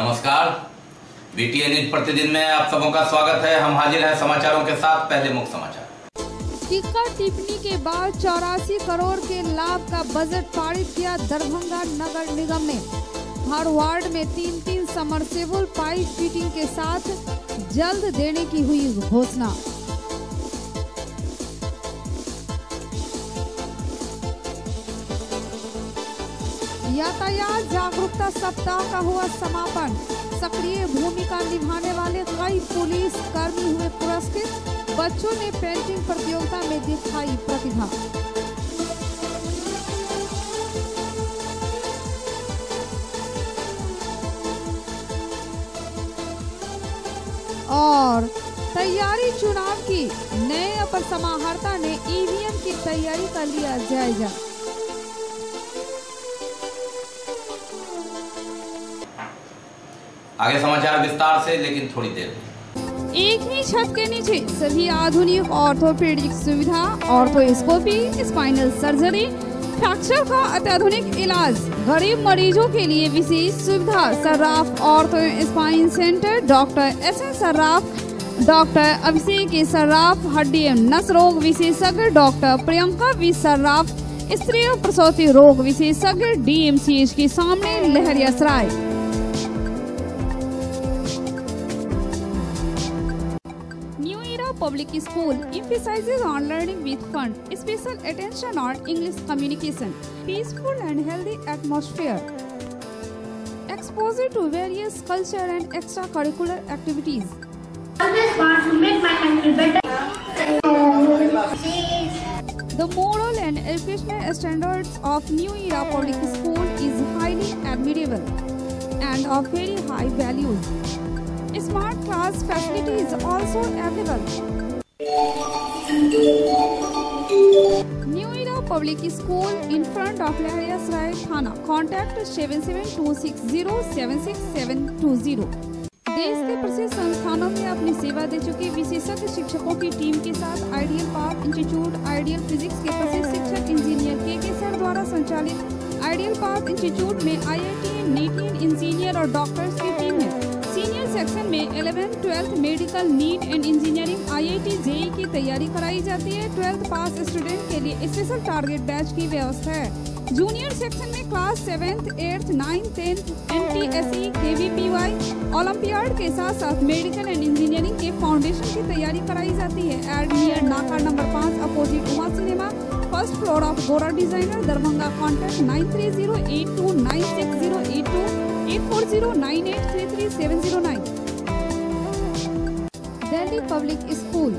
नमस्कार, BTA news प्रतिदिन में आप सबों का स्वागत है। हम हाजिर हैं समाचारों के साथ। पहले मुख्य समाचार। टीका टिप्पणी के बाद 84 करोड़ के लाभ का बजट पारित किया दरभंगा नगर निगम ने। हर वार्ड में 3-3 समरसेबल पाइप फिटिंग के साथ जल्द देने की हुई घोषणा। यातायात जागरूकता सप्ताह का हुआ समापन। सक्रिय भूमिका निभाने वाले कई पुलिस कर्मी हुए पुरस्कृत। बच्चों ने पेंटिंग प्रतियोगिता में दिखाई प्रतिभा। और तैयारी चुनाव की, नए अपर समाहर्ता ने ईवीएम की तैयारी का लिया जायजा। आगे समाचार विस्तार से, लेकिन थोड़ी देर में। एक ही छत के नीचे सभी आधुनिक ऑर्थोपेडिक सुविधा, ऑर्थोस्कोपी, स्पाइनल सर्जरी, फ्रैक्चर का अत्याधुनिक इलाज, गरीब मरीजों के लिए विशेष सुविधा। Sarraf ortho spine centre, doctor S N. Sarraf, doctor Abhishek Sarraf, हड्डी एवं नस रोग विशेषज्ञ, डॉक्टर प्रियंका वी सर्राफ, स्त्री और प्रसूति रोग विशेषज्ञ, डीएमसीएच के सामने, Laheriasarai. Public school emphasizes on learning with fun, special attention on English communication, peaceful and healthy atmosphere, exposure to various culture and extracurricular activities. Always want to make my country better. The moral and educational standards of New Era Public School is highly admirable and of very high values. Smart class facility is also available. New Era Public School in front of Lahariyasaray Thana. Contact 7726076720. देश के प्रसिद्ध संस्थानों में अपनी सेवा दे चुके विशेषज्ञ शिक्षकों की टीम के साथ ideal path institute, ideal physics के प्रसिद्ध शिक्षक इंजीनियर के सर द्वारा संचालित आइडियल पाथ इंस्टीट्यूट में IIT, NEET इंजीनियर और डॉक्टर्स की टीम है। सीनियर सेक्शन में 11th, 12th medical, neat and engineering, IIT, JEE की तैयारी कराई जाती है। 12th पास स्टूडेंट के लिए स्पेशल टारगेट बैच की व्यवस्था है। जूनियर सेक्शन में class 7th, 8th, 9th, 10th, NTSE, KVPY, olympiad के साथ साथ मेडिकल एंड इंजीनियरिंग के फाउंडेशन की तैयारी कराई जाती है। एड नियर नाका number 5 opposite Uma cinema, first floor of गोरा designer, Darbhanga. Contact 9308296082, 8409833709। Delhi Public School,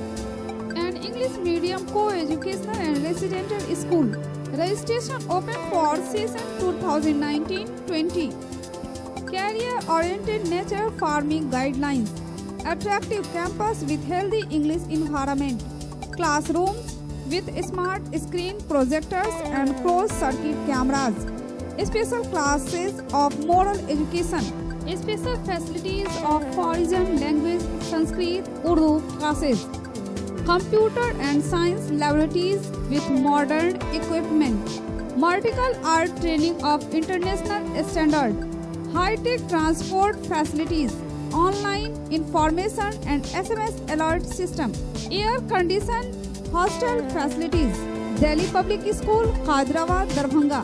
an English medium co-educational and residential school. Registration open for session 2019-20. Career-oriented nature farming guidelines. Attractive campus with healthy English environment. Classrooms with smart screen projectors and closed-circuit cameras. Special classes of moral education. Special facilities of foreign language, Sanskrit, Urdu classes. Computer and science laboratories with modern equipment. Martial art training of international standard. High-tech transport facilities. Online information and SMS alert system. Air-conditioned hostel facilities. Delhi Public School, Khadrabad, Darbhanga.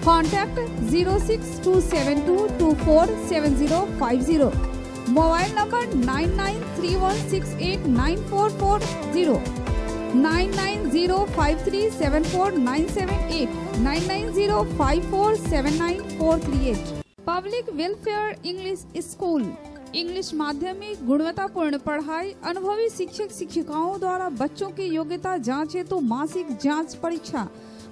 Contact 06272247050. Mobile number 9931689440, 9905374978, 9905479438. Public welfare English school, English माध्यमिक गुणवत्तापूर्ण पढ़ाई, अनुभवी शिक्षक शिक्षिकाओं द्वारा बच्चों की योग्यता जांच हेतु मासिक जांच परीक्षा,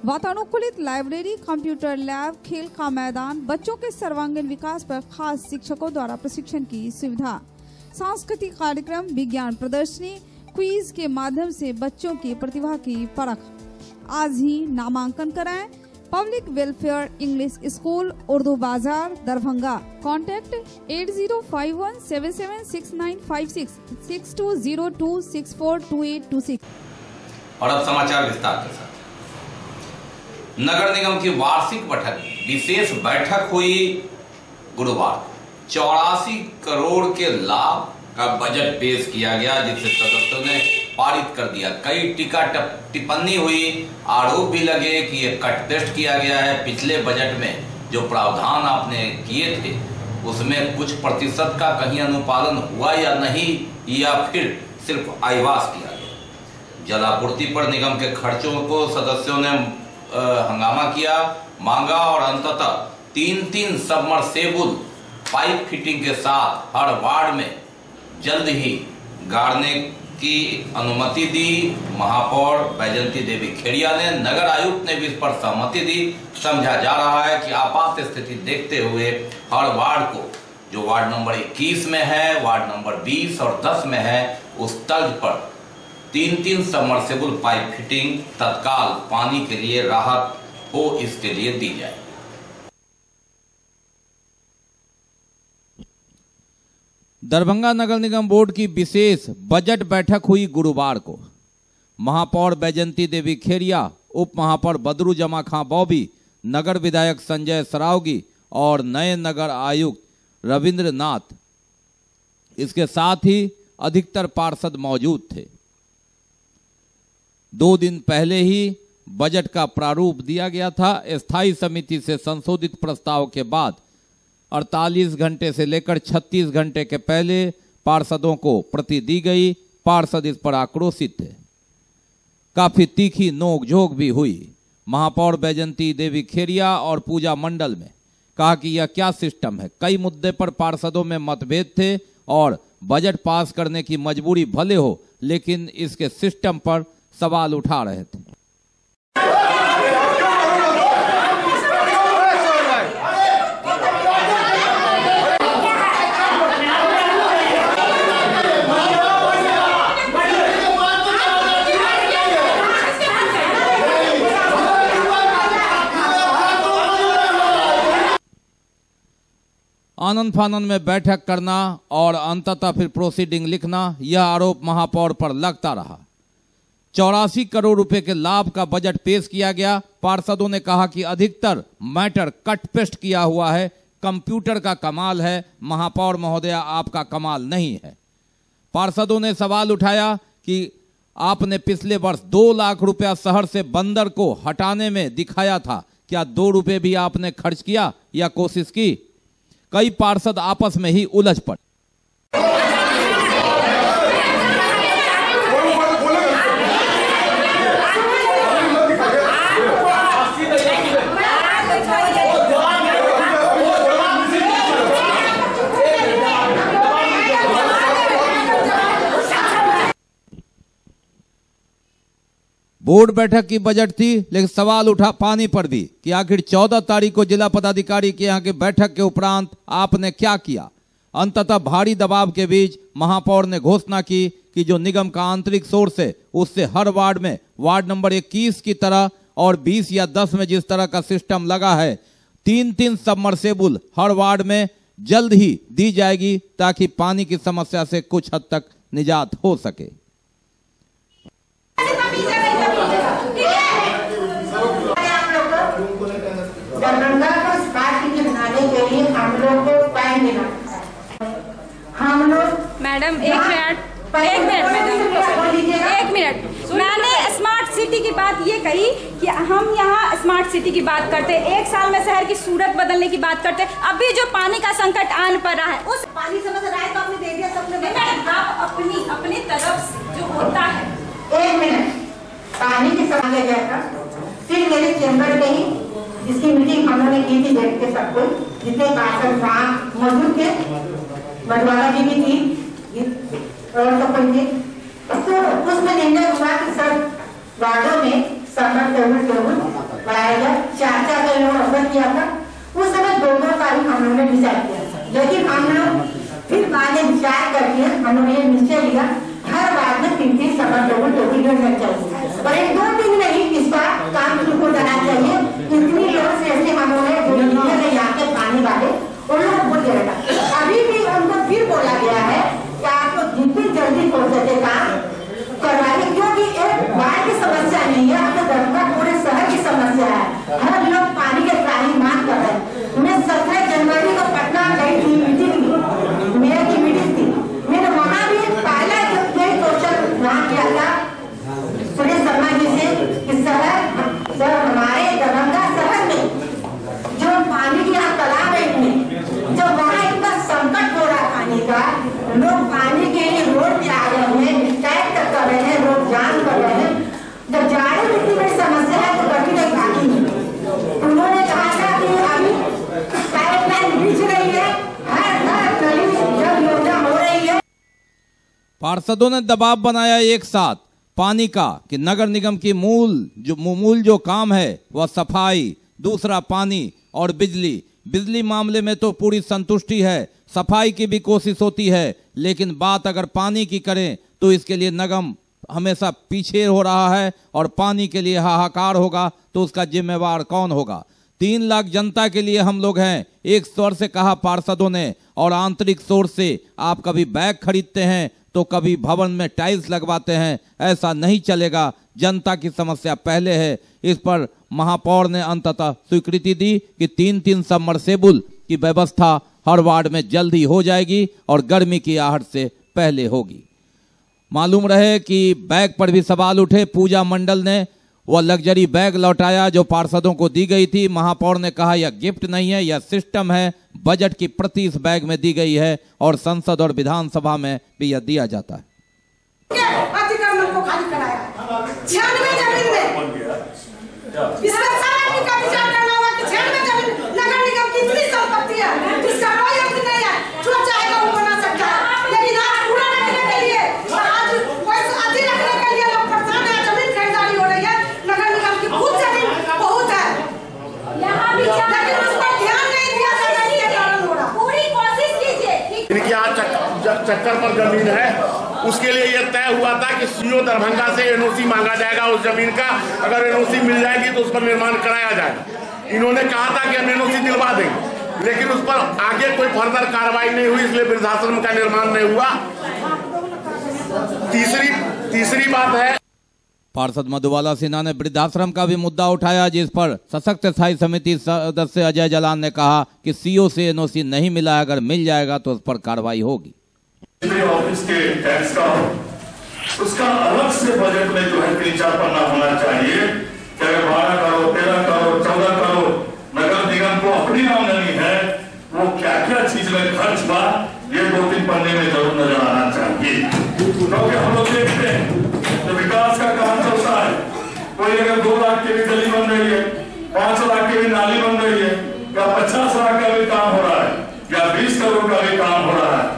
वातानुकूलित लाइब्रेरी, कंप्यूटर लैब, खेल का मैदान, बच्चों के सर्वांगीण विकास पर खास शिक्षकों द्वारा प्रशिक्षण की सुविधा, सांस्कृतिक कार्यक्रम, विज्ञान प्रदर्शनी, क्विज के माध्यम से बच्चों की प्रतिभा की परख। आज ही नामांकन कराएं। Public welfare English school, Urdu बाजार, दरभंगा। कॉन्टैक्ट 8051776956, 6202642826। और अब समाचार विस्तार के साथ। नगर निगम की वार्षिक विशेष बैठक हुई गुरुवार। 84 करोड़ के लाभ का बजट पेश किया गया, जिसे सदस्यों ने पारित कर दिया। कई टीका टिप्पणी हुई, आरोप भी लगे कि ये कट पेस्ट किया गया है। पिछले बजट में जो प्रावधान आपने किए थे उसमें कुछ प्रतिशत का कहीं अनुपालन हुआ या नहीं, या फिर सिर्फ आश्वास किया गया। जलापूर्ति पर निगम के खर्चों को सदस्यों ने हंगामा किया, मांगा और अंततः 3 सबमर्सिबल पाइप फिटिंग के साथ हर वार्ड में जल्द ही गाड़ने की अनुमति दी। महापौर बैजंती देवी खेड़िया ने, नगर आयुक्त ने भी इस पर सहमति दी। समझा जा रहा है कि आपात स्थिति देखते हुए हर वार्ड को, जो वार्ड नंबर 21 में है, वार्ड नंबर 20 और 10 में है, उस तर्ज पर 3 सबमर्सिबल पाइप फिटिंग तत्काल पानी के लिए राहत हो, इसके लिए दी जाए। दरभंगा नगर निगम बोर्ड की विशेष बजट बैठक हुई गुरुवार को। महापौर बैजंती देवी खेड़िया, उप महापौर बदरू जमा खां बॉबी, नगर विधायक संजय सरावगी और नए नगर आयुक्त रविंद्र नाथ, इसके साथ ही अधिकतर पार्षद मौजूद थे। 2 दिन पहले ही बजट का प्रारूप दिया गया था। स्थायी समिति से संशोधित प्रस्ताव के बाद 48 घंटे से लेकर 36 घंटे के पहले पार्षदों को प्रति दी गई। पार्षद इस पर आक्रोशित थे। काफी तीखी नोकझोंक भी हुई। महापौर बैजंती देवी खेड़िया और पूजा मंडल में कहा कि यह क्या सिस्टम है। कई मुद्दे पर पार्षदों में मतभेद थे और बजट पास करने की मजबूरी भले हो, लेकिन इसके सिस्टम पर सवाल उठा रहे थे। आनंद फानंद में बैठक करना और अंततः फिर प्रोसीडिंग लिखना, यह आरोप महापौर पर लगता रहा। 84 करोड़ रुपए के लाभ का बजट पेश किया गया। पार्षदों ने कहा कि अधिकतर मैटर कट पेस्ट किया हुआ है। कंप्यूटर का कमाल है, महापौर महोदया आपका कमाल नहीं है। पार्षदों ने सवाल उठाया कि आपने पिछले वर्ष 2 लाख रुपया शहर से बंदर को हटाने में दिखाया था, क्या 2 रुपए भी आपने खर्च किया या कोशिश की? कई पार्षद आपस में ही उलझ पड़े। बोर्ड बैठक की बजट थी, लेकिन सवाल उठा पानी पर भी कि आखिर 14 तारीख को जिला पदाधिकारी के यहाँ की बैठक के उपरांत आपने क्या किया। अंततः भारी दबाव के बीच महापौर ने घोषणा की कि जो निगम का आंतरिक सोर्स है उससे हर वार्ड में वार्ड नंबर 21 की तरह और 20 या 10 में जिस तरह का सिस्टम लगा है 3 सबमर्सिबल हर वार्ड में जल्द ही दी जाएगी, ताकि पानी की समस्या से कुछ हद तक निजात हो सके। दरभंगा को स्मार्ट सिटी बनाने के लिए हम लोग को टाइम देना पड़ता है। हम लोग मैडम एक मिनट मैंने स्मार्ट सिटी की बात ये कही कि हम यहाँ स्मार्ट सिटी की बात करते, 1 साल में शहर की सूरत बदलने की बात करते। अभी जो पानी का संकट आन पड़ रहा है, उस पानी समझ रहा है तो आपने दे दिया सबने। आप अपनी तरफ से जो होता है। 1 मिनट पानी की समस्या जाएगा। फिर मेरे चैम्बर में ही जिसकी मीटिंग हम लोगों ने की थी, बैठ के सब कोई जितने पार्षद वहाँ मौजूद थे, बटवाला जी भी थी और सब कोई थे, तो उसमें निर्णय हुआ कि सब वार्डों में सबमर्सिबल बढ़ाया जाए। 4 का लोग ऑफर किया था। उस समय 2 तारीख हम लोगों ने डिसाइड किया था, लेकिन हम लोग फिर बाद में विचार करके हम लोगों ने निश्चय लिया हर वार्ड में 3 सबमर्सिबल टोटी करना चाहिए और 1-2 दिन में ही इसका काम शुरू हो जाना चाहिए। इतनी लोग से ऐसे हम लोग यहाँ के पानी वाले उन लोग बोल जाएगा। अभी भी उनको फिर बोला गया है कि आपको जितनी जल्दी हो सके काम करवाइए, क्योंकि एक वार्ड की समस्या नहीं है, आपके दरभंगा पूरे शहर की समस्या है। हर लोग पानी के प्राणी मांग कर रहे हैं। मैं 17 जनवरी को पटना गई थी मीटिंग पार्षदों ने दबाव बनाया एक साथ पानी का कि नगर निगम की मूल जो काम है वह सफाई, दूसरा पानी और बिजली मामले में तो पूरी संतुष्टि है, सफाई की भी कोशिश होती है, लेकिन बात अगर पानी की करें तो इसके लिए निगम हमेशा पीछे हो रहा है और पानी के लिए हाहाकार होगा तो उसका जिम्मेवार कौन होगा। 3 लाख जनता के लिए हम लोग हैं, एक स्वर से कहा पार्षदों ने, और आंतरिक सोर्स से आप कभी बैग खरीदते हैं तो कभी भवन में टाइल्स लगवाते हैं, ऐसा नहीं चलेगा। जनता की समस्या पहले है। इस पर महापौर ने अंततः स्वीकृति दी कि 3-3 सबमर्सिबल की व्यवस्था हर वार्ड में जल्द ही हो जाएगी और गर्मी की आहट से पहले होगी। मालूम रहे कि बैग पर भी सवाल उठे। पूजा मंडल ने वह लग्जरी बैग लौटाया जो पार्षदों को दी गई थी। महापौर ने कहा यह गिफ्ट नहीं है, यह सिस्टम है, बजट की प्रति इस बैग में दी गई है और संसद और विधानसभा में भी यह दिया जाता है। अतिक्रमण को खाली कराया 96 जमीन में इसका सारा का विचार करना होगा कि 96 जमीन नगर निगम की इतनी संपत्ति है जिसका कोई अर्थ नहीं है, जो चाहेगा वो बना सकता है, लेकिन आज पूरा रखने के लिए और आज कोई अति रखने के लिए लोग परेशान है। जमीन खरीदारी हो रही है, नगर निगम की खुद जमीन बहुत है, यहाँ भी लेकिन उस पर ध्यान नहीं दिया जा रहा है, इसके कारण हो रहा। पूरी कोशिश कीजिए। इनकी आज चक्कर पर जमीन है, उसके लिए यह तय हुआ था कि सीओ दरभंगा से एनओसी मांगा जाएगा उस जमीन का, अगर एनओसी मिल जाएगी तो उस पर निर्माण कराया जाएगा। इन्होंने कहा था कि हम एनओसी दिलवा देंगे, लेकिन उस पर आगे कोई फर्दर कार्रवाई नहीं हुई, इसलिए वृद्धाश्रम का निर्माण नहीं हुआ। तीसरी बात है, पार्षद मधुबाला सिन्हा ने वृद्धाश्रम का भी मुद्दा उठाया, जिस पर सशक्त स्थायी समिति सदस्य अजय जलान ने कहा कि सीओ से एनओसी नहीं मिला, अगर मिल जाएगा तो उस पर कार्रवाई होगी। ऑफिस के टैक्स का उसका अलग से बजट में जो है 3-4 पन्ना होना चाहिए, चाहे 12 करोड़ 13 करोड़ 14 करोड़ नगर निगम को अपनी आमदनी है, वो क्या क्या चीज में खर्च हुआ ये 2-3 पन्ने में जरूर नजर आना चाहिए। क्योंकि हम लोग देखते हैं तो विकास का काम चलता है, कोई अगर 2 लाख की भी गली बन रही है, 5 लाख की भी नाली बन रही है, या 50 लाख का भी काम हो रहा है, या 20 करोड़ का भी काम हो रहा है।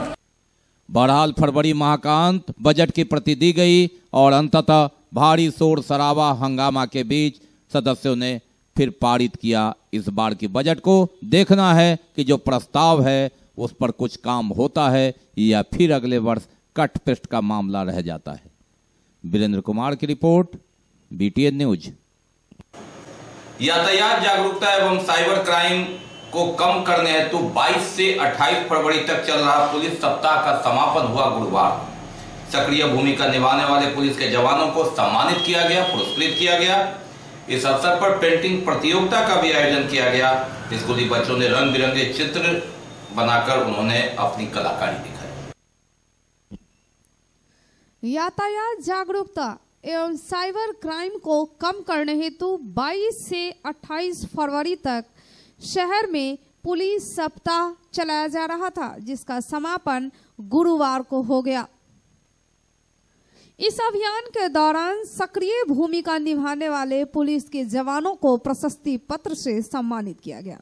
बहरहाल फरवरी माह का अंत बजट की प्रति दी गई और अंततः भारी शोर शराबा हंगामा के बीच सदस्यों ने फिर पारित किया इस बार की बजट को। देखना है कि जो प्रस्ताव है उस पर कुछ काम होता है या फिर अगले वर्ष कट पेस्ट का मामला रह जाता है। वीरेंद्र कुमार की रिपोर्ट, BTN न्यूज। यातायात जागरूकता एवं साइबर क्राइम को कम करने हेतु 22 से 28 फरवरी तक चल रहा पुलिस सप्ताह का समापन हुआ गुरुवार। सक्रिय भूमिका निभाने वाले पुलिस के जवानों को सम्मानित किया गया, पुरस्कृत किया गया। इस अवसर पर पेंटिंग प्रतियोगिता का भी आयोजन किया गया। स्कूली बच्चों ने रंग बिरंगे चित्र बनाकर उन्होंने अपनी कलाकारी दिखाई। यातायात जागरूकता एवं साइबर क्राइम को कम करने हेतु 22 से 28 फरवरी तक शहर में पुलिस सप्ताह चलाया जा रहा था, जिसका समापन गुरुवार को हो गया। इस अभियान के दौरान सक्रिय भूमिका निभाने वाले पुलिस के जवानों को प्रशस्ति पत्र से सम्मानित किया गया।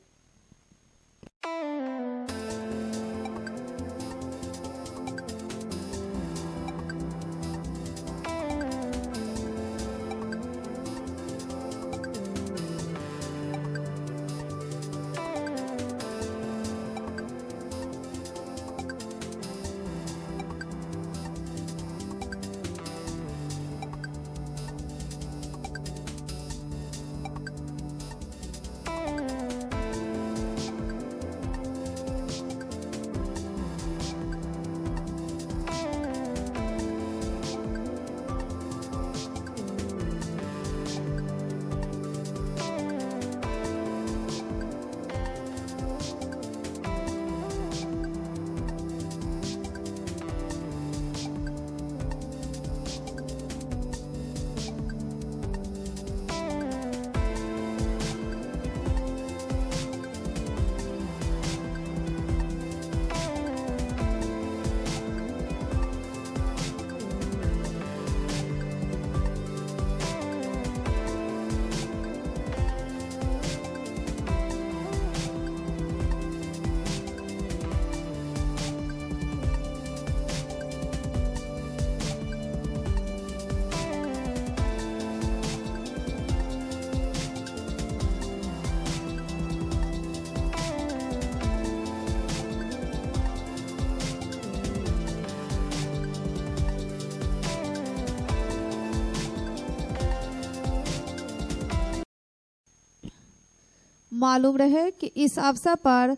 मालूम रहे कि इस अवसर पर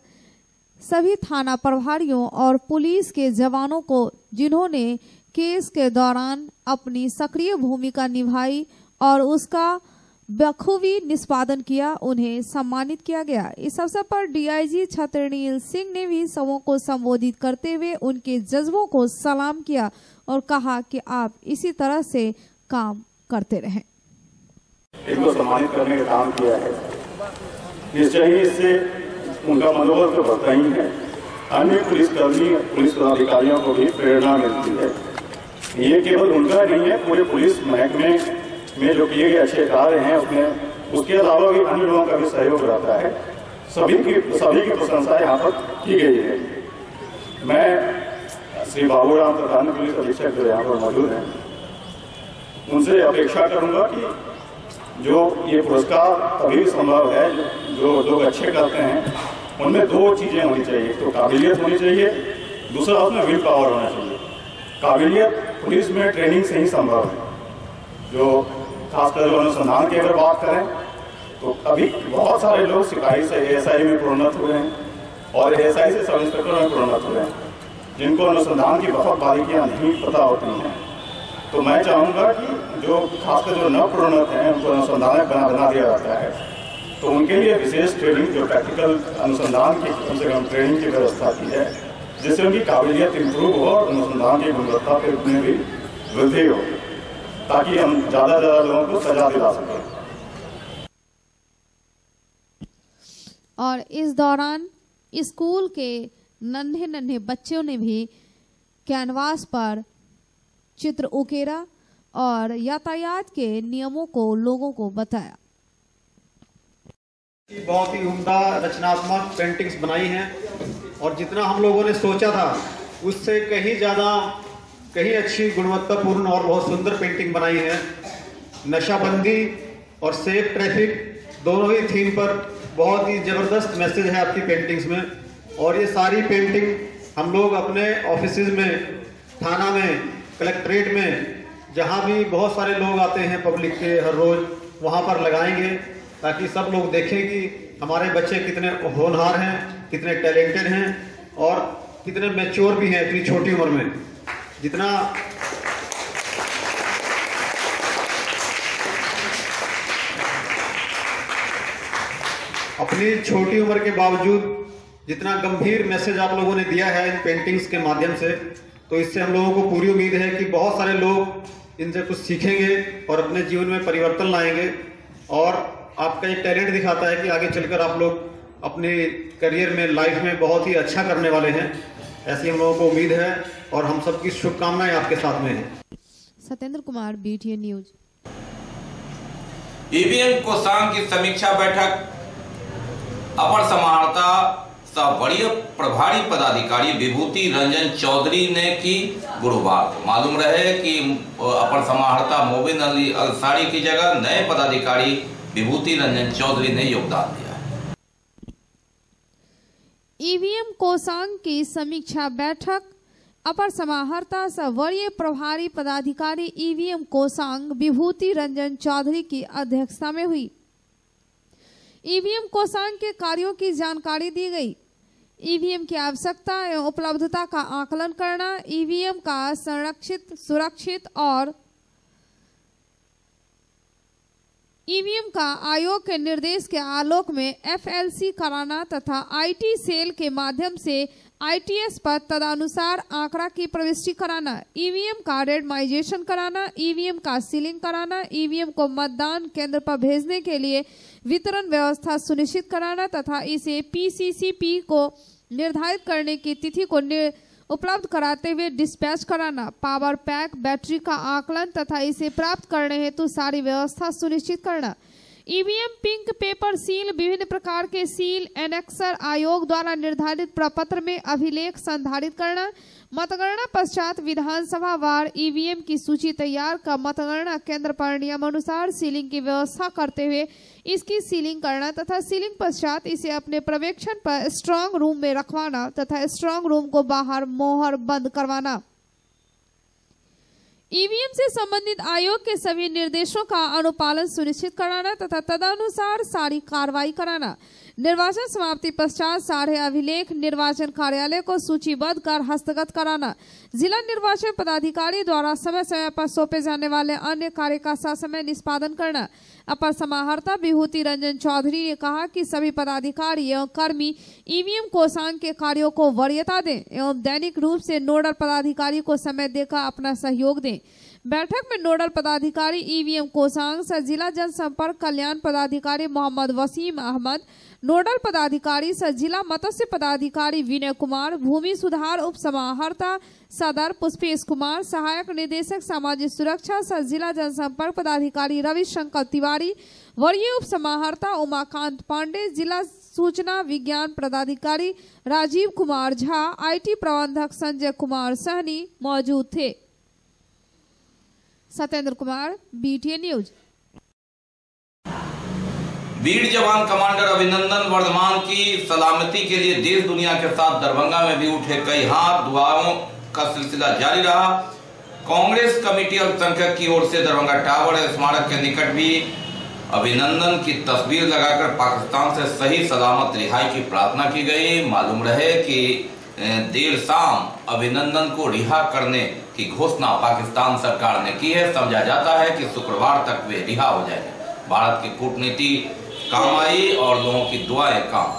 सभी थाना प्रभारियों और पुलिस के जवानों को जिन्होंने केस के दौरान अपनी सक्रिय भूमिका निभाई और उसका बखूबी निष्पादन किया, उन्हें सम्मानित किया गया। इस अवसर पर डीआईजी छतरनील सिंह ने भी सबों को संबोधित करते हुए उनके जज्बों को सलाम किया और कहा कि आप इसी तरह से काम करते रहें। इनको सम्मानित करने का काम किया है, निश्चय ही इससे उनका मनोबल तो बढ़ता ही है। अन्य पुलिसकर्मी, पुलिस पदाधिकारियों को भी प्रेरणा मिलती है। ये केवल उनका नहीं है, पूरे पुलिस महकमे में जो किए गए अच्छे कार्य हैं उसमें उसके अलावा भी अन्य लोगों का भी सहयोग रहता है। सभी की प्रशंसा यहाँ पर की गई है। मैं श्री बाबूराम प्रधान पुलिस अधीक्षक जो यहाँ पर मौजूद हैं, उनसे अपेक्षा करूंगा कि जो ये पुरस्कार तभी संभव है जो लोग अच्छे करते हैं, उनमें दो चीजें होनी चाहिए। तो काबिलियत होनी चाहिए, दूसरा उसमें विल पावर होना चाहिए। काबिलियत पुलिस में ट्रेनिंग से ही संभव है। जो खासकर अनुसंधान की अगर बात करें तो अभी बहुत सारे लोग सिपाही से एएसआई में प्रोन्नत हुए हैं और एएसआई से सब इंस्पेक्टर में प्रोन्नत हुए हैं, जिनको अनुसंधान की बहुत बारीकियां नहीं पता होती हैं। तो मैं चाहूँगा कि जो खासकर जो न प्रोन्नत हैं उनको अनुसंधान बना दिया जाता है, तो उनके लिए विशेष ट्रेनिंग, जो प्रैक्टिकल अनुसंधान की कम से कम ट्रेनिंग की व्यवस्था की है, जिससे उनकी काबिलियत इंप्रूव हो और अनुसंधान की गुणवत्ता पे उतनी भी वृद्धि हो, ताकि हम ज्यादा से ज्यादा लोगों को सजा दिला सकें। और इस दौरान स्कूल के नन्हे नन्हे बच्चों ने भी कैनवास पर चित्र उकेरा और यातायात के नियमों को लोगों को बताया। बहुत ही उम्दा रचनात्मक पेंटिंग्स बनाई हैं और जितना हम लोगों ने सोचा था उससे कहीं ज़्यादा, कहीं अच्छी गुणवत्तापूर्ण और बहुत सुंदर पेंटिंग बनाई है। नशाबंदी और सेफ ट्रैफिक दोनों ही थीम पर बहुत ही ज़बरदस्त मैसेज है आपकी पेंटिंग्स में। और ये सारी पेंटिंग हम लोग अपने ऑफिसेज में, थाना में, कलेक्ट्रेट में, जहाँ भी बहुत सारे लोग आते हैं पब्लिक के हर रोज़, वहाँ पर लगाएंगे ताकि सब लोग देखें कि हमारे बच्चे कितने होनहार हैं, कितने टैलेंटेड हैं और कितने मैच्योर भी हैं इतनी छोटी उम्र में। जितना अपनी छोटी उम्र के बावजूद जितना गंभीर मैसेज आप लोगों ने दिया है इन पेंटिंग्स के माध्यम से, तो इससे हम लोगों को पूरी उम्मीद है कि बहुत सारे लोग इनसे कुछ सीखेंगे और अपने जीवन में परिवर्तन लाएंगे। और आपका ये टैलेंट दिखाता है कि आगे चलकर आप लोग अपने करियर में, लाइफ में बहुत ही अच्छा करने वाले हैं। ऐसी हम लोगों को उम्मीद है और हम सबकी शुभकामनाएं आपके साथ में हैं। Satyendra Kumar, BTN news. EVM कोषांग की समीक्षा बैठक अपर समाहर्ता सह वरीय प्रभारी पदाधिकारी विभूति रंजन चौधरी ने की गुरुवार को। मालूम रहे कि अपर समाहर्ता मोबिन अली अंसारी की जगह नए पदाधिकारी विभूति रंजन चौधरी ने योगदान दिया। ईवीएम कोषांग की समीक्षा बैठक अपर समाहर्ता सह वरीय प्रभारी पदाधिकारी ईवीएम कोषांग विभूति रंजन चौधरी की अध्यक्षता में हुई। ईवीएम कोषांग के कार्यों की जानकारी दी गई। ईवीएम की आवश्यकता एवं उपलब्धता का आकलन करना, ईवीएम का संरक्षित, सुरक्षित और ईवीएम का आयोग के निर्देश के आलोक में FLC कराना तथा IT सेल के माध्यम से ITS पर तदनुसार आंकड़ा की प्रविष्टि कराना, ईवीएम का रेंडमाइजेशन कराना, ईवीएम का सीलिंग कराना, ईवीएम को मतदान केंद्र पर भेजने के लिए वितरण व्यवस्था सुनिश्चित कराना तथा इसे PCCP को निर्धारित करने की तिथि को उपलब्ध कराते हुए डिस्पैच कराना, पावर पैक, बैटरी का आकलन तथा इसे प्राप्त करने हेतु सारी व्यवस्था सुनिश्चित करना, ईवीएम पिंक पेपर सील, विभिन्न प्रकार के सील, एनेक्सर आयोग द्वारा निर्धारित प्रपत्र में अभिलेख संधारित करना, मतगणना पश्चात विधानसभा वार ईवीएम की सूची तैयार कर मतगणना केंद्र पर नियमानुसार सीलिंग की व्यवस्था करते हुए इसकी सीलिंग करना तथा सीलिंग पश्चात इसे अपने पर्यवेक्षण पर स्ट्रांग रूम में रखवाना तथा स्ट्रांग रूम को बाहर मोहर बंद करवाना। ईवीएम से संबंधित आयोग के सभी निर्देशों का अनुपालन सुनिश्चित कराना तथा तदनुसार सारी कार्रवाई कराना। निर्वाचन समाप्ति पश्चात सारे अभिलेख निर्वाचन कार्यालय को सूचीबद्ध कर हस्तगत कराना। जिला निर्वाचन पदाधिकारी द्वारा समय समय पर सौंपे जाने वाले अन्य कार्य का ससमय निष्पादन करना। अपर समाहर्ता विभूति रंजन चौधरी ने कहा कि सभी पदाधिकारी एवं कर्मी ईवीएम कोषांग के कार्यों को वरीयता दें एवं दैनिक रूप से नोडल पदाधिकारी को समय देकर अपना सहयोग दें। बैठक में नोडल पदाधिकारी ईवीएम कोषांग सह जिला जनसंपर्क कल्याण पदाधिकारी मोहम्मद वसीम अहमद, नोडल पदाधिकारी सह जिला मत्स्य पदाधिकारी विनय कुमार, भूमि सुधार उप समाहर्ता सदर पुष्पेश कुमार, सहायक निदेशक सामाजिक सुरक्षा सह जिला जनसंपर्क पदाधिकारी रविशंकर तिवारी, वरीय उप समाहर्ता उमाकांत पांडे, जिला सूचना विज्ञान पदाधिकारी राजीव कुमार झा, आईटी प्रबंधक संजय कुमार सहनी मौजूद थे। Satyendra Kumar, BTN news. वीर जवान कमांडर अभिनंदन वर्धमान की सलामती के लिए देश दुनिया के साथ दरभंगा में भी उठे कई हाथ, दुआओं का सिलसिला जारी रहा। कांग्रेस कमेटी अल्पसंख्यक की ओर से दरभंगा टावर स्मारक के निकट भी अभिनंदन की तस्वीर लगाकर पाकिस्तान से सही सलामत रिहाई की प्रार्थना की गई। मालूम रहे कि देर शाम अभिनंदन को रिहा करने की घोषणा पाकिस्तान सरकार ने की है। समझा जाता है कि शुक्रवार तक वे रिहा हो जाएंगे। भारत की कूटनीति काम आई और लोगों की दुआएं काम।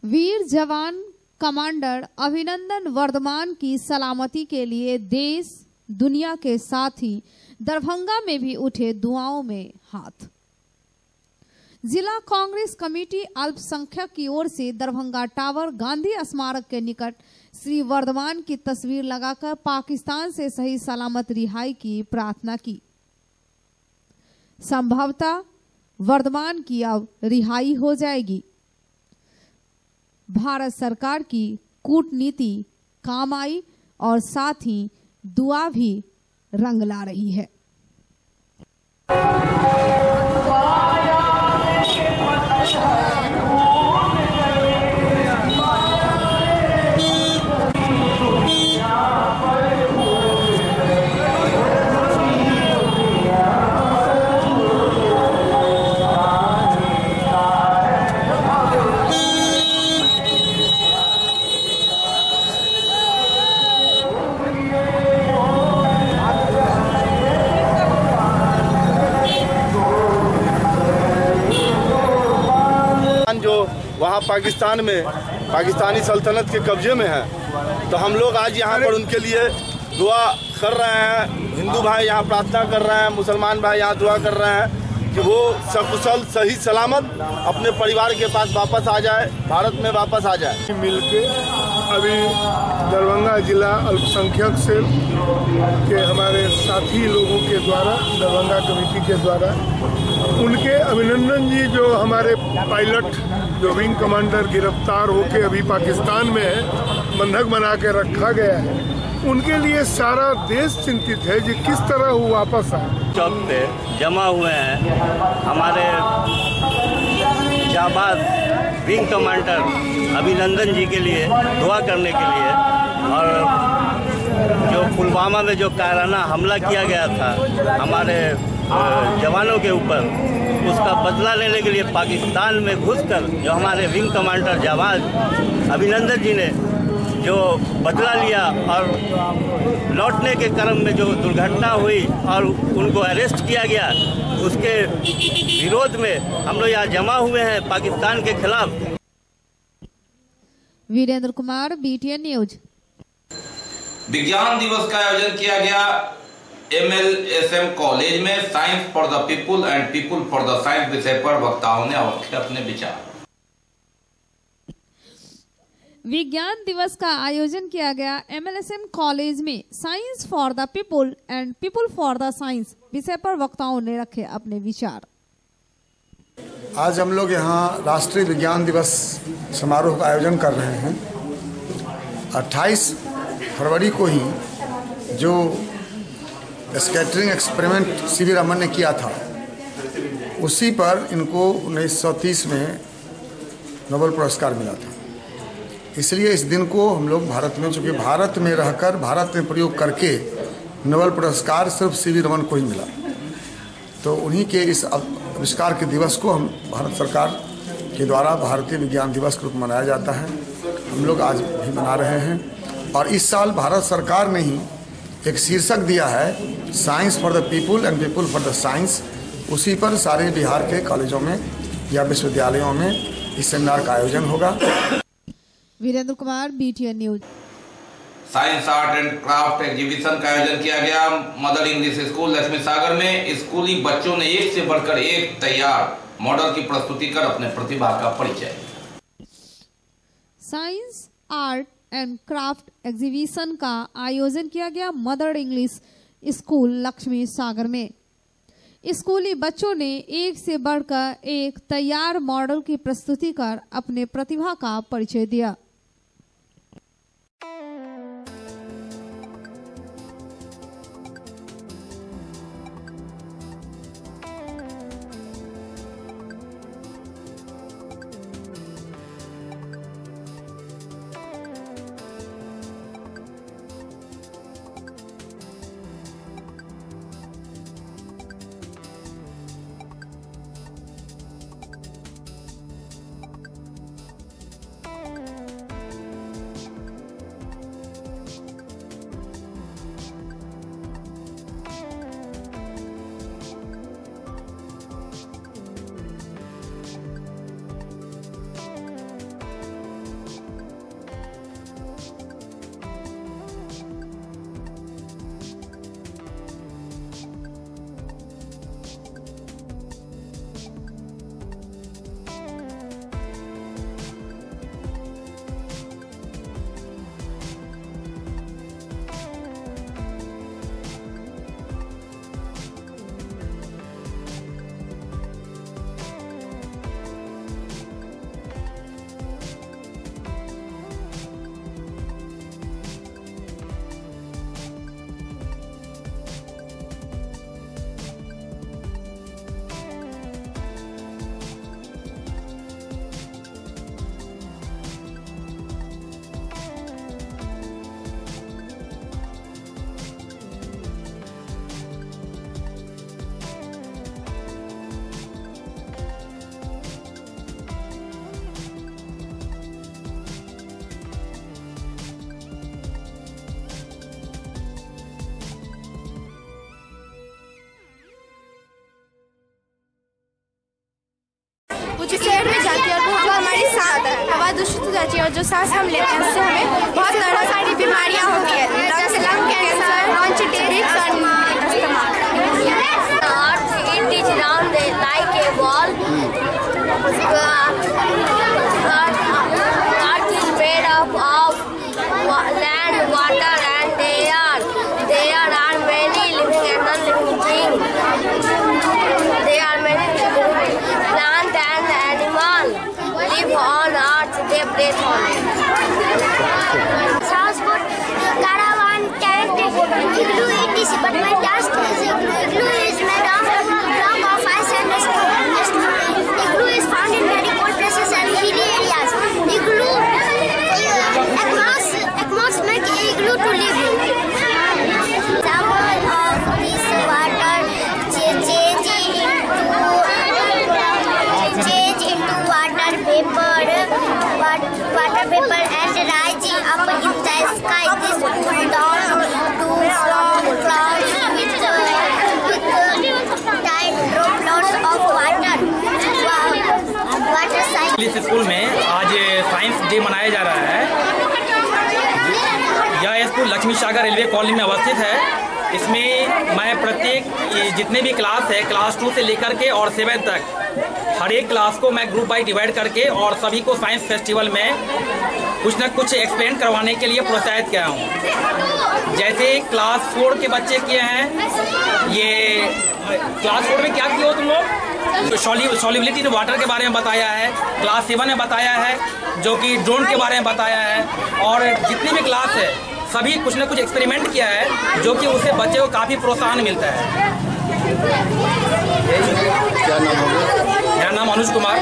वीर जवान कमांडर अभिनंदन वर्धमान की सलामती के लिए देश दुनिया के साथ ही दरभंगा में भी उठे दुआओं में हाथ। जिला कांग्रेस कमेटी अल्पसंख्यक की ओर से दरभंगा टावर गांधी स्मारक के निकट श्री वर्धमान की तस्वीर लगाकर पाकिस्तान से सही सलामत रिहाई की प्रार्थना की। संभवतः वर्धमान की अब रिहाई हो जाएगी। भारत सरकार की कूटनीति काम आई और साथ ही दुआ भी रंग ला रही है। जो वहाँ पाकिस्तान में पाकिस्तानी सल्तनत के कब्जे में है, तो हम लोग आज यहाँ पर उनके लिए दुआ कर रहे हैं। हिंदू भाई यहाँ प्रार्थना कर रहे हैं, मुसलमान भाई यहाँ दुआ कर रहे हैं कि वो सकुशल सही सलामत अपने परिवार के पास वापस आ जाए, भारत में वापस आ जाए। मिलके अभी दरभंगा जिला अल्पसंख्यक सेल के हमारे साथी लोगों के द्वारा, दरभंगा कमेटी के द्वारा, उनके अभिनंदन जी जो हमारे पायलट जो विंग कमांडर गिरफ्तार होके अभी पाकिस्तान में है, बंधक बना के रखा गया है, उनके लिए सारा देश चिंतित है कि किस तरह वो वापस आए। चौक पे जमा हुए हैं हमारे जाबाज विंग कमांडर अभिनंदन जी के लिए दुआ करने के लिए, और जो पुलवामा में जो कायराना हमला किया गया था हमारे जवानों के ऊपर, उसका बदला लेने के लिए पाकिस्तान में घुसकर जो हमारे विंग कमांडर जाबाज अभिनंदन जी ने जो बदला लिया और लौटने के क्रम में जो दुर्घटना हुई और उनको अरेस्ट किया गया, उसके विरोध में हम लोग यहाँ जमा हुए हैं पाकिस्तान के खिलाफ। Virendra Kumar, BTN news. विज्ञान दिवस का आयोजन किया गया MLSM कॉलेज में। Science for the people and people for the science विषय पर वक्ताओं ने रखे अपने विचार। विज्ञान दिवस का आयोजन किया गया MLSM कॉलेज में। Science for the people and people for the science विषय पर वक्ताओं ने रखे अपने विचार। आज हम लोग यहाँ राष्ट्रीय विज्ञान दिवस समारोह का आयोजन कर रहे हैं। 28 फरवरी को ही जो स्कैटरिंग एक्सपेरिमेंट CV रमन ने किया था, उसी पर इनको 1930 में नोबेल पुरस्कार मिला था। इसलिए इस दिन को हम लोग भारत में, चूँकि भारत में रहकर भारत में प्रयोग करके नोबेल पुरस्कार सिर्फ सीवी रमन को ही मिला, तो उन्हीं के इस आविष्कार के दिवस को हम भारत सरकार के द्वारा भारतीय विज्ञान दिवस के रूप में मनाया जाता है। हम लोग आज भी मना रहे हैं और इस साल भारत सरकार ने ही एक शीर्षक दिया है, science for the people and people for the science. उसी पर सारे बिहार के कॉलेजों में या विश्वविद्यालयों में इस सेमिनार का आयोजन होगा। Virendra Kumar, BTN news. Science, art and craft exhibition का आयोजन किया गया mother English school Lakshmi Sagar में। स्कूली बच्चों ने एक से बढ़कर एक तैयार मॉडल की प्रस्तुति कर अपने प्रतिभा का परिचय। Science, art and craft exhibition का आयोजन किया गया mother English school Lakshmi Sagar में। स्कूली बच्चों ने एक से बढ़कर एक तैयार मॉडल की प्रस्तुति कर अपने प्रतिभा का परिचय दिया। कुछ शहर में जाती है और जो हमारी हवा दूषित हो जाती है और जो सांस हम लेते हैं उससे हमें बहुत सारी बीमारियां होती है, लंग कैंसर, ब्रोंचिटिस और asthma. It is round like a ball. Earth is made up of land, water and there are many living and non-living things. There are many living plant and animal live on earth. They breathe on it. Transport, caravan, tent, igloo, etc. But my task is igloo is made of block of ice and snow. Igloo is found in very cold places and hilly areas. Igloo, Eskimos make igloo to live in. Example of this water change into water vapor and rising up in the sky. This cool down to form clouds with tiny droplets of water. Water cycle. इस school में आज science day मनाया जा रहा है। यह school Lakshmi Sagar railway colony में अवस्थित है। इसमें मैं प्रत्येक जितने भी क्लास है, क्लास 2 से लेकर के और 7 तक हर एक क्लास को मैं ग्रुप बाई डिवाइड करके और सभी को साइंस फेस्टिवल में कुछ न कुछ एक्सप्लेन करवाने के लिए प्रोत्साहित किया हूँ। जैसे क्लास 4 के बच्चे किए हैं, ये क्लास 4 में क्या किए हो तुम लोग? सॉल्युबिलिटी इन वाटर के बारे में बताया है। क्लास 7 में बताया है, जो कि ड्रोन के बारे में बताया है। और जितनी भी क्लास है सभी कुछ न कुछ एक्सपेरिमेंट किया है, जो कि उससे बच्चे को काफ़ी प्रोत्साहन मिलता है। क्या नाम होगा? मेरा नाम Anuj Kumar.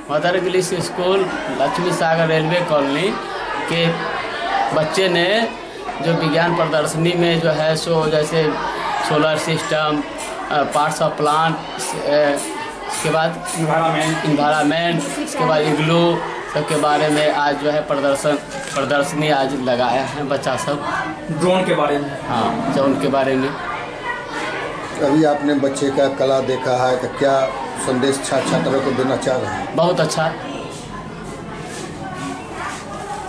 Mother English school Lakshmi Sagar railway colony के बच्चे ने जो विज्ञान प्रदर्शनी में जो है सो जैसे solar system, parts of plant, इसके बाद इन्वायरमेंट, इसके बाद इग्लू सबके बारे में आज जो है प्रदर्शनी आज लगाया है बच्चा सब। ड्रोन के बारे में, हाँ ड्रोन के बारे में। अभी आपने बच्चे का कला देखा है तो क्या संदेश छात्रों को देना चाह रहे हैं? बहुत अच्छा।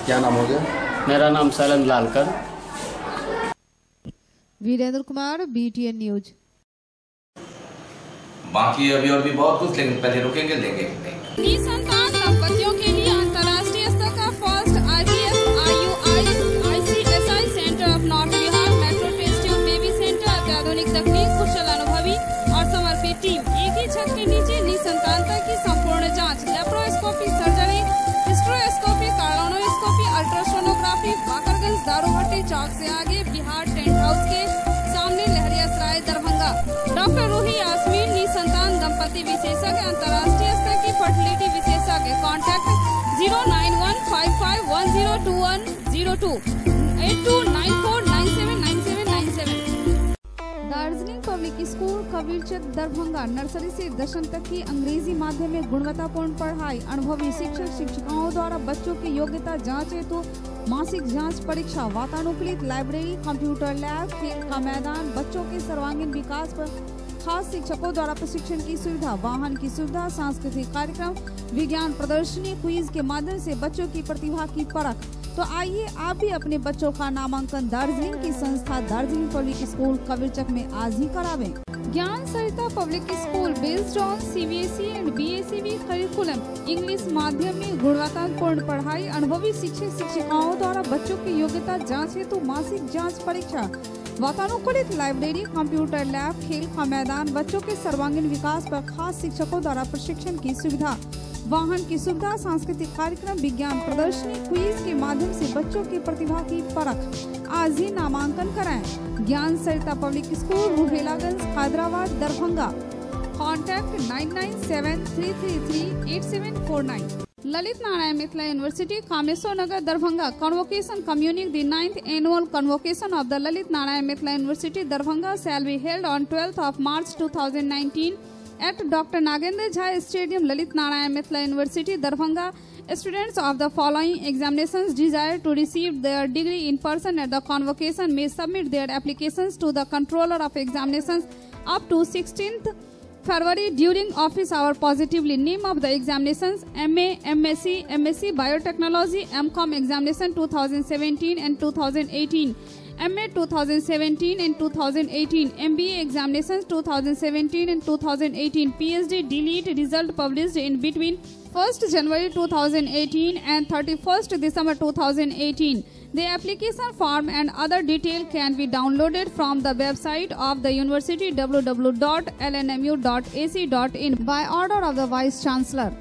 क्या नाम हो गया? मेरा नाम शैलेंद्र लालकर। Virendra Kumar, BTN news. बाकी अभी और भी बहुत कुछ, लेकिन पहले रुकेंगे, लेंगे निसंतान दंपतियों के लिए अंतर्राष्ट्रीय स्तर का first IVF IUI centre of north Bihar metro test baby centre, अत्याधुनिक तकनीक, कुशल अनुभवी और समर्पित टीम, एक ही छत के नीचे निसंतानता की संपूर्ण जांच, laparoscopy surgery, hysteroscopy, cardioscopy, ultrasonography, Bakarganj Daruhatti Chowk से आगे, बिहार टेंट हाउस के सामने, लहरियासराय दरभंगा। डॉक्टर रूही यास्मीन, निसंतान दंपति विशेषज्ञ, अंतर्राष्ट्रीय स्तर की फर्टिलिटी विशेषज्ञ। Contact 09155102102 8294979797। Darjeeling public school Kabirchak Darbhanga nursery से 10वीं तक की अंग्रेजी माध्यम में गुणवत्तापूर्ण पढ़ाई, अनुभवी शिक्षक शिक्षिकाओं द्वारा बच्चों की योग्यता जांच हेतु मासिक जांच परीक्षा, वातानुकूलित लाइब्रेरी, कंप्यूटर लैब, खेल का मैदान, बच्चों के सर्वांगीण विकास पर खास शिक्षकों द्वारा प्रशिक्षण की सुविधा, वाहन की सुविधा, सांस्कृतिक कार्यक्रम, विज्ञान प्रदर्शनी, क्विज के माध्यम से बच्चों की प्रतिभा की परख। तो आइए आप भी अपने बच्चों का नामांकन दार्जिलिंग की संस्था दार्जिलिंग पब्लिक स्कूल कबीरचक में आज ही करावें। Gyan Sarita public school based on CBSE and BACB curriculum, English माध्यम में गुणवत्तापूर्ण पढ़ाई, अनुभवी शिक्षक शिक्षिकाओं द्वारा बच्चों की योग्यता जांच हेतु मासिक जांच परीक्षा, वातानुकूलित लाइब्रेरी, कंप्यूटर लैब, खेल का मैदान, बच्चों के सर्वांगीण विकास पर खास शिक्षकों द्वारा प्रशिक्षण की सुविधा, वाहन की सुविधा, सांस्कृतिक कार्यक्रम, विज्ञान प्रदर्शनी, क्विज के माध्यम से बच्चों की प्रतिभा की परख। आज ही नामांकन कराएं। Gyan Sarita public school, Ruhelaganj, Hyderabad, Darbhanga. Contact 9973338749। Lalit Narayan Mithila university, Kameshwar Nagar, Darbhanga. Convocation communing the 9th annual convocation of the Lalit Narayan Mithila University, Darbhanga shall be held on 12th of March 2019 at Dr. Nagendra Jha Stadium, Lalit Narayan Mithila University, Darbhanga. Students of the following examinations desire to receive their degree in person at the convocation may submit their applications to the controller of examinations up to 16th February during office hour positively. Name of the examinations: MA, MSc Biotechnology, MCom examination 2017 and 2018, MA 2017 and 2018, MBA examinations 2017 and 2018, PhD delete result published in between 1st January 2018 and 31st December 2018. The application form and other detail can be downloaded from the website of the university www.lnmu.ac.in by order of the Vice Chancellor.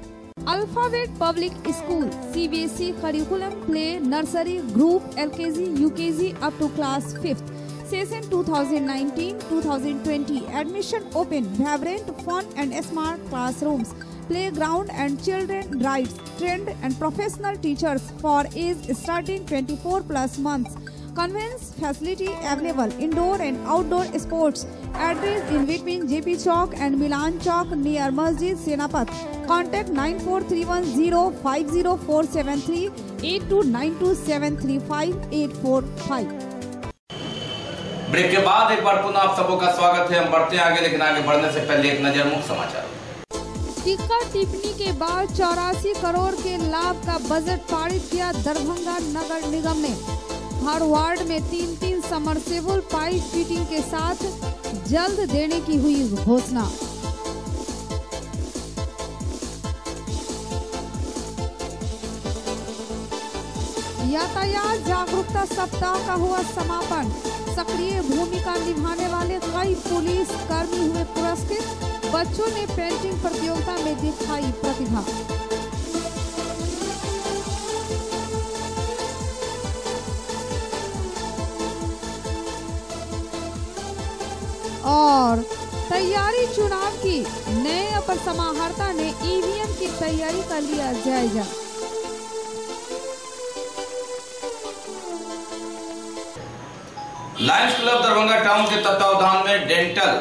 Alphabet Public School, CBSE curriculum, play, nursery, group, LKG, UKG up to class 5th. Session 2019-2020. Admission open. Vibrant, fun and smart classrooms, playground and children rides, trained and professional teachers for age starting 24 plus months. Convenience facility available, indoor and outdoor sports. Address in between JP Chowk and Milan Chowk near Masjid Senapat. Contact 9431050473 8292735845। Break के बाद एक बार पुनः आप सबों का स्वागत है। हम बढ़ते हैं आगे, लेकिन आगे बढ़ने से पहले एक नजर मुख्य समाचार। टीका टिप्पणी के बाद 84 करोड़ के लाभ का बजट पारित किया दरभंगा नगर निगम ने। हर वार्ड में 3-3 समरसेबल पाइप फिटिंग के साथ जल्द देने की हुई घोषणा। यातायात जागरूकता सप्ताह का हुआ समापन। सक्रिय भूमिका निभाने वाले कई पुलिस कर्मी हुए पुरस्कृत। बच्चों ने पेंटिंग प्रतियोगिता में दिखाई प्रतिभा। और तैयारी चुनाव की, नए अपर समाहर्ता ने ईवीएम की तैयारी का लिया जायजा। लायंस क्लब दरभंगा टाउन के तत्वावधान में डेंटल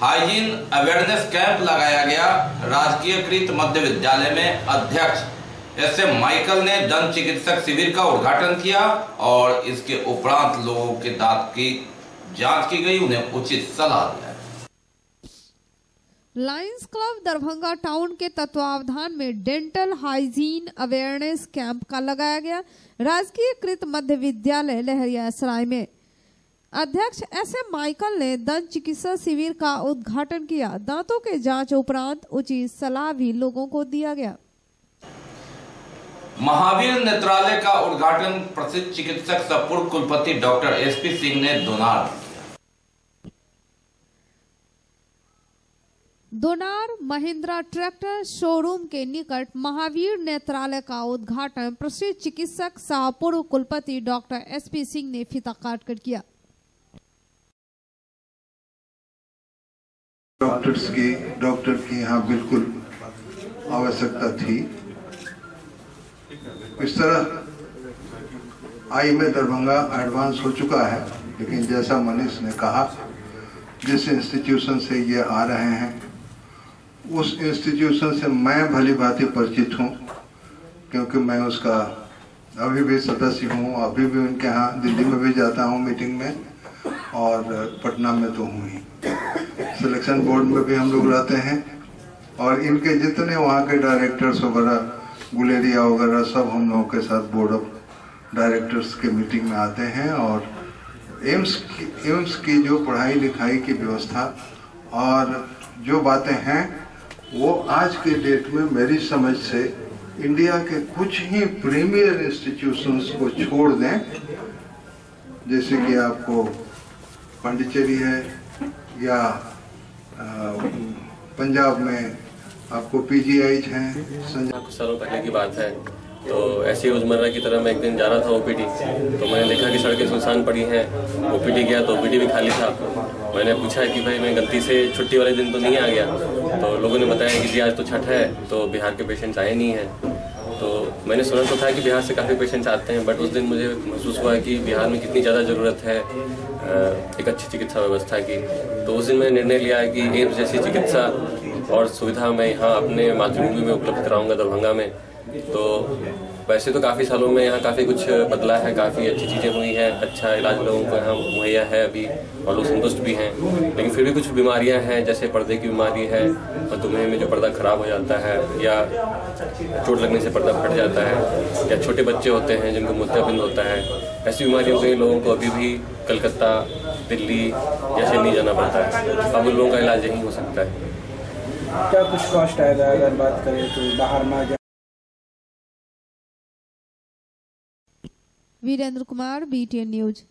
हाइजीन अवेयरनेस कैंप लगाया गया। राजकीयकृत मध्य विद्यालय में अध्यक्ष एसएम माइकल ने दंत चिकित्सक शिविर का उद्घाटन किया और इसके उपरांत लोगों के दांत की जांच की गई, उन्हें उचित सलाह दी। लायंस क्लब दरभंगा टाउन के तत्वावधान में डेंटल हाइजीन अवेयरनेस कैंप का लगाया गया। राजकीयकृत मध्य विद्यालय लहरियासराय में अध्यक्ष एसएम माइकल ने दंत चिकित्सा शिविर का उद्घाटन किया। दांतों के जांच उपरांत उचित सलाह भी लोगों को दिया गया। महावीर नेत्रालय का उद्घाटन प्रसिद्ध चिकित्सक सह पूर्व कुलपति डॉक्टर एसपी सिंह ने दोनार महिंद्रा ट्रैक्टर शोरूम के निकट महावीर नेत्रालय का उद्घाटन प्रसिद्ध चिकित्सक सह पूर्व कुलपति डॉक्टर एसपी सिंह ने फीता काटकर किया। डॉक्टर की यहाँ बिल्कुल आवश्यकता थी। इस तरह आई में दरभंगा एडवांस हो चुका है, लेकिन जैसा मनीष ने कहा, जिस इंस्टीट्यूशन से ये आ रहे हैं उस इंस्टीट्यूशन से मैं भली भांति परिचित हूँ, क्योंकि मैं उसका अभी भी सदस्य हूँ। अभी भी उनके यहाँ दिल्ली में भी जाता हूँ मीटिंग में, और पटना में तो हूँ ही। सिलेक्शन बोर्ड में भी हम लोग रहते हैं, और इनके जितने वहाँ के डायरेक्टर्स वगैरह, गुलेरिया वगैरह, सब हम लोगों के साथ बोर्ड ऑफ डायरेक्टर्स के मीटिंग में आते हैं। और एम्स की जो पढ़ाई लिखाई की व्यवस्था और जो बातें हैं वो आज के डेट में मेरी समझ से इंडिया के कुछ ही प्रीमियर इंस्टीट्यूशंस को छोड़ दें, जैसे कि आपको पांडिचेरी है या पंजाब में आपको पीजीआईज हैं। कुछ सालों पहले की बात है, तो ऐसी रोजमर्रा की तरह मैं एक दिन जा रहा था ओपीडी, तो मैंने देखा कि सड़कें सुनसान पड़ी हैं। ओपीडी गया तो ओपीडी भी खाली था। मैंने पूछा कि भाई मैं गलती से छुट्टी वाले दिन तो नहीं आ गया, तो लोगों ने बताया कि जी आज तो छठ है, तो बिहार के पेशेंट्स आए नहीं हैं। तो मैंने सुना तो था कि बिहार से काफ़ी पेशेंट्स आते हैं, बट उस दिन मुझे महसूस हुआ कि बिहार में कितनी ज़्यादा ज़रूरत है एक अच्छी चिकित्सा व्यवस्था की। तो उस दिन मैंने निर्णय लिया है कि एम्स जैसी चिकित्सा और सुविधा मैं यहाँ अपने मातृभूमि में उपलब्ध कराऊंगा दरभंगा में। तो वैसे तो काफ़ी सालों में यहाँ काफ़ी कुछ बदला है, काफ़ी अच्छी चीज़ें हुई हैं, अच्छा इलाज लोगों को यहाँ मुहैया है अभी, और लोग संतुष्ट भी हैं। लेकिन फिर भी कुछ बीमारियाँ हैं, जैसे पर्दे की बीमारी है, मधुमेह में जो पर्दा खराब हो जाता है, या चोट लगने से पर्दा फट जाता है, या छोटे बच्चे होते हैं जिनको मोतियाबिंद होता है। ऐसी बीमारियों के लोगों को अभी भी कलकत्ता, दिल्ली या चेन्नई जाना पड़ता है। अब उन लोगों का इलाज यहीं हो सकता है। क्या कुछ कॉस्ट आएगा अगर बात करें तो बाहर में? Virendra Kumar, BTN news.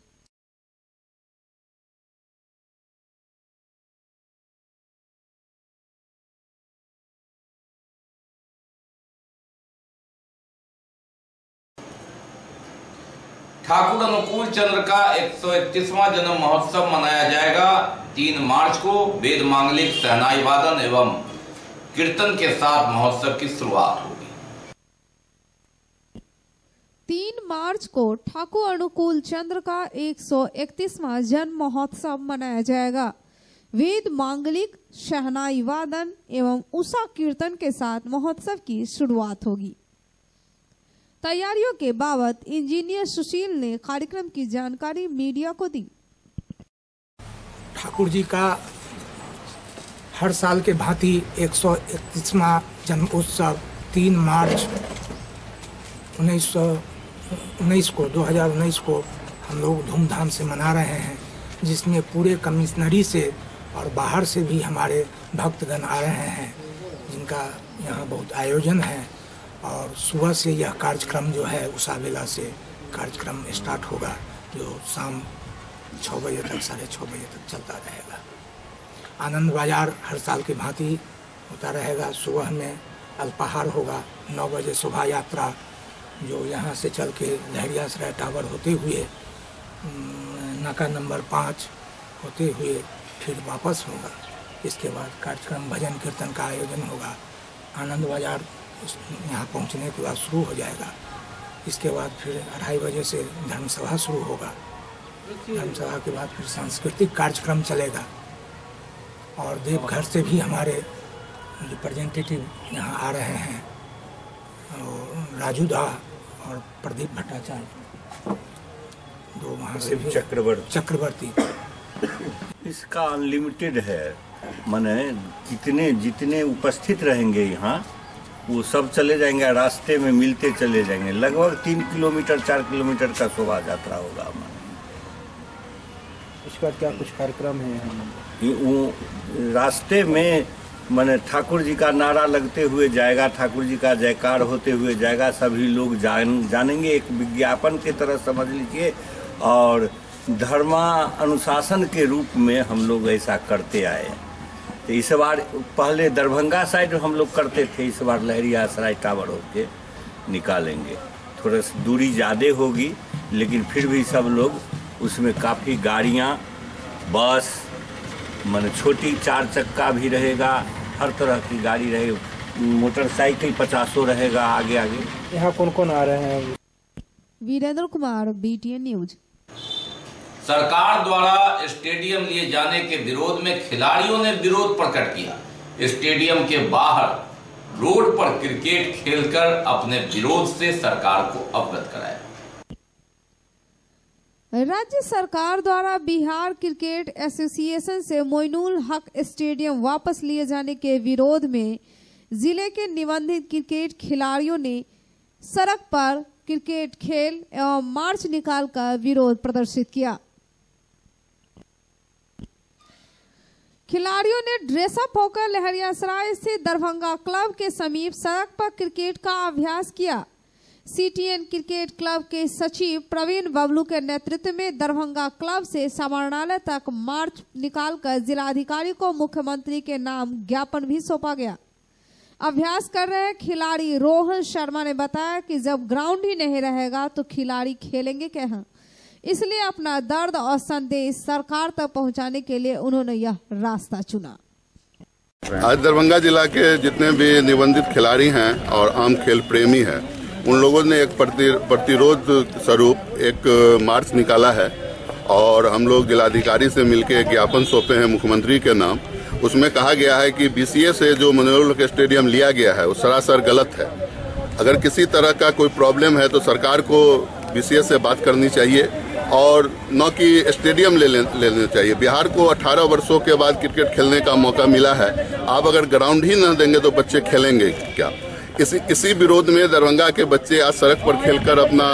ठाकुर अनुकूल चंद्र का 131वां जन्म महोत्सव मनाया जाएगा। 3 मार्च को वेद मांगलिक, शहनाई वादन एवं कीर्तन के साथ महोत्सव की शुरुआत होगी। 3 मार्च को ठाकुर अनुकूल चंद्र का 131वां जन्म महोत्सव मनाया जाएगा। वेद मांगलिक, शहनाई वादन एवं उषा कीर्तन के साथ महोत्सव की शुरुआत होगी। तैयारियों के बाबत इंजीनियर सुशील ने कार्यक्रम की जानकारी मीडिया को दी। ठाकुर जी का हर साल के भांति 131वां जन्म उत्सव 3 मार्च 2019 को हम लोग धूमधाम से मना रहे हैं, जिसमें पूरे कमिश्नरी से और बाहर से भी हमारे भक्तगण आ रहे हैं, जिनका यहाँ बहुत आयोजन है। और सुबह से यह कार्यक्रम जो है उषा बेला से कार्यक्रम स्टार्ट होगा, जो शाम 6 बजे तक 6:30 बजे तक चलता रहेगा। आनंद बाजार हर साल की भांति होता रहेगा। सुबह में अल्पाहार होगा, 9 बजे शोभा यात्रा जो यहाँ से चल के लहरियासराय टावर होते हुए नाका नंबर 5 होते हुए फिर वापस होगा। इसके बाद कार्यक्रम भजन कीर्तन का आयोजन होगा। आनंद बाजार यहाँ पहुँचने के बाद शुरू हो जाएगा। इसके बाद फिर 2:30 बजे से धर्मसभा शुरू होगा। धर्मसभा के बाद फिर सांस्कृतिक कार्यक्रम चलेगा और देवघर से भी हमारे रिप्रेजेंटेटिव यहाँ आ रहे हैं, और राजू दा और प्रदीप भट्टाचार्य, दो वहाँ से भी चक्रवर्ती। इसका अनलिमिटेड है, माने जितने उपस्थित रहेंगे यहाँ वो सब चले जाएंगे, रास्ते में मिलते चले जाएंगे। लगभग 3 किलोमीटर 4 किलोमीटर का शोभा यात्रा होगा हमारा। उसके बाद क्या कुछ कार्यक्रम है? वो रास्ते में माने ठाकुर जी का नारा लगते हुए जाएगा, ठाकुर जी का जयकार होते हुए जाएगा। सभी लोग जानेंगे, एक विज्ञापन की तरह समझ लीजिए। और धर्मानुशासन के रूप में हम लोग ऐसा करते आए। तो इस बार पहले दरभंगा साइड हम लोग करते थे, इस बार लहरियासराय टावर होके निकालेंगे। थोड़ा सी दूरी ज़्यादा होगी, लेकिन फिर भी सब लोग उसमें काफ़ी गाड़ियाँ, बस, माने छोटी 4 चक्का भी रहेगा, हर तरह की गाड़ी रहेगी, मोटरसाइकिल 50 रहेगा आगे आगे। यहाँ कौन कौन आ रहे हैं? Virendra Kumar, BTN news. सरकार द्वारा स्टेडियम लिए जाने के विरोध में खिलाड़ियों ने विरोध प्रकट किया। स्टेडियम के बाहर रोड पर क्रिकेट खेलकर अपने विरोध से सरकार को अवगत कराया। राज्य सरकार द्वारा बिहार क्रिकेट एसोसिएशन से मोइनुल हक स्टेडियम वापस लिए जाने के विरोध में जिले के निबंधित क्रिकेट खिलाड़ियों ने सड़क पर क्रिकेट खेल एवं मार्च निकालकर विरोध प्रदर्शित किया। खिलाड़ियों ने ड्रेसअप होकर लहरियासराय स्थित दरभंगा क्लब के समीप सड़क पर क्रिकेट का अभ्यास किया। CTN क्रिकेट क्लब के सचिव प्रवीण बबलू के नेतृत्व में दरभंगा क्लब से समाहरणालय तक मार्च निकालकर जिलाधिकारी को मुख्यमंत्री के नाम ज्ञापन भी सौंपा गया। अभ्यास कर रहे खिलाड़ी रोहन शर्मा ने बताया कि जब ग्राउंड ही नहीं रहेगा तो खिलाड़ी खेलेंगे क्या, इसलिए अपना दर्द और संदेश सरकार तक पहुंचाने के लिए उन्होंने यह रास्ता चुना। आज दरभंगा जिला के जितने भी निबंधित खिलाड़ी हैं और आम खेल प्रेमी हैं, उन लोगों ने एक प्रतिरोध स्वरूप एक मार्च निकाला है और हम लोग जिलाधिकारी से मिलकर एक ज्ञापन सौंपे हैं मुख्यमंत्री के नाम। उसमें कहा गया है कि BCA से जो मोइनुल हक स्टेडियम लिया गया है वो सरासर गलत है। अगर किसी तरह का कोई प्रॉब्लम है तो सरकार को BCA से बात करनी चाहिए और न कि स्टेडियम लेना चाहिए। बिहार को 18 वर्षों के बाद क्रिकेट खेलने का मौका मिला है। आप अगर ग्राउंड ही न देंगे तो बच्चे खेलेंगे क्या? इसी विरोध में दरभंगा के बच्चे आज सड़क पर खेलकर अपना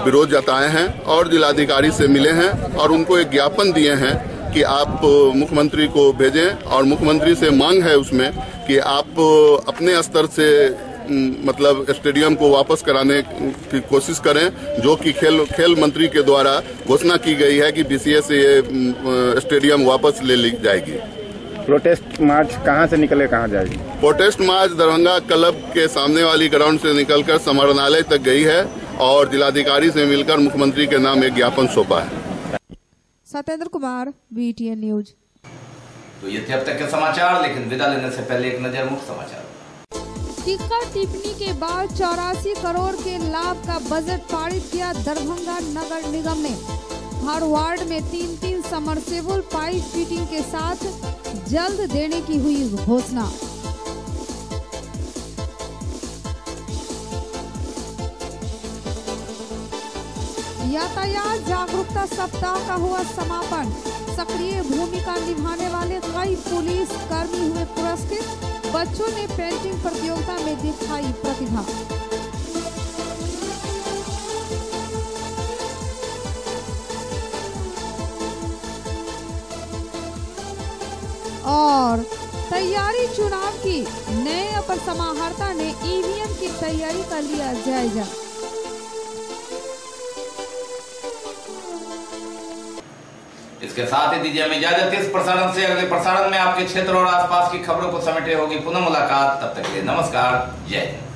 विरोध जताए हैं और जिलाधिकारी से मिले हैं और उनको एक ज्ञापन दिए हैं कि आप मुख्यमंत्री को भेजें और मुख्यमंत्री से मांग है उसमें कि आप अपने स्तर से मतलब स्टेडियम को वापस कराने की कोशिश करें, जो कि खेल मंत्री के द्वारा घोषणा की गई है कि BCA से ये स्टेडियम वापस ले ली जाएगी। प्रोटेस्ट मार्च कहाँ से निकले कहाँ जाएगी? प्रोटेस्ट मार्च दरभंगा क्लब के सामने वाली ग्राउंड से निकलकर समाहरणालय तक गई है और जिलाधिकारी से मिलकर मुख्यमंत्री के नाम एक ज्ञापन सौंपा है। Satyendra Kumar, BTN news. तो ये थे अब तक के समाचार, लेकिन विदा लेने से पहले एक नजर मुख्य समाचार। टीका टिप्पणी के बाद 84 करोड़ के लाभ का बजट पारित किया दरभंगा नगर निगम ने। हर वार्ड में 3-3 समरसेबल पाइप फिटिंग के साथ जल्द देने की हुई घोषणा। यातायात जागरूकता सप्ताह का हुआ समापन। सक्रिय भूमिका निभाने वाले कई पुलिस कर्मी हुए पुरस्कृत। बच्चों ने पेंटिंग प्रतियोगिता में दिखाई प्रतिभा। और तैयारी चुनाव की, नए अपर समाहर्ता ने EVM की तैयारी कर लिया जायजा। इसके साथ ही दीजिए हमें इजाजत इस प्रसारण से। अगले प्रसारण में आपके क्षेत्र और आसपास की खबरों को समेटे होगी पुनः मुलाकात। तब तक के लिए नमस्कार, जय हिंद।